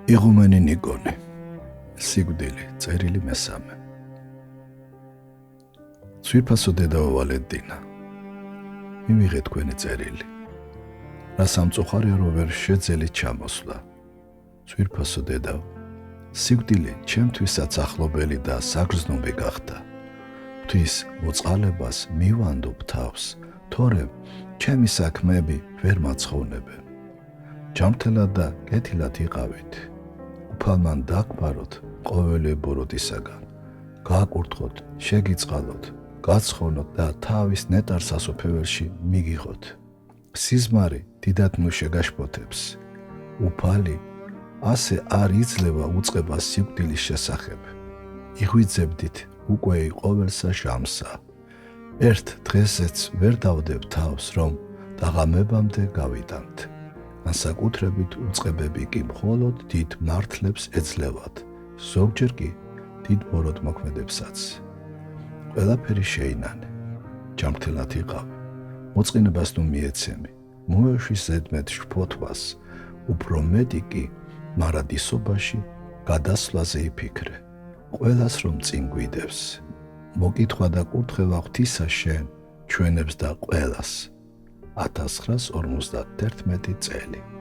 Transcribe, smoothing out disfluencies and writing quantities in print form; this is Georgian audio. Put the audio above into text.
იღუმენი ნიკონი, სიკვდილი, წერილი მესამე. ძვირფასო დედაო ვალენტინა, მივიღე თქვენი წერილი. რა სამწუხარია, რომ ვერ შეძელით ჩამოსვლა. ძვირფასო დედაო, სიკვდილი ჩემთვისაც ახლობელი და საგრძნობი გახდა. ღვთის მოწყალებას მივანდობ თავს, თორემ ჩემი საქმეები ვერ მაცხოვნებენ. ჯანმრთელად და კეთილად იყავით. უფალმან დაგმაროთ ყოველი ბოროტისაგან. გააკურთხოთ, შეგიწყალოთ, გაცხონოთ და თავის ნეტარ სასופველში მიგიღოთ. სიზმარი დიდად მუშეგაშფოთებს. უფალი ასე არ იძლევა უწყებას სიკვდილის შესახებ. იღვიძებდით უკვე ყოველსა ჟამსა. ერთ დღესეც ვერ დავდებ თავს, რომ დაღამებამდე გავიტანთ. განსაკუთრებით უწყებები კი მხოლოდ დიდ მართლებს ეძლევათ, ზოგჯერ კი დიდ ბოროტმოქმედებსაც. ყველაფერი შეინანე, ჯანმრთელად იყავ, მოწყინებას თუ მიეცემი, მოეშვის ზედმეტ შფოთვას, უფრო მეტი კი მარადისობაში გადასვლაზე იფიქრე, ყველას რომ წინ გვიდევს. მოკითხვა და კურთხევა ღვთისა შენ ჩვენებს და ყველას. 1951 წელი.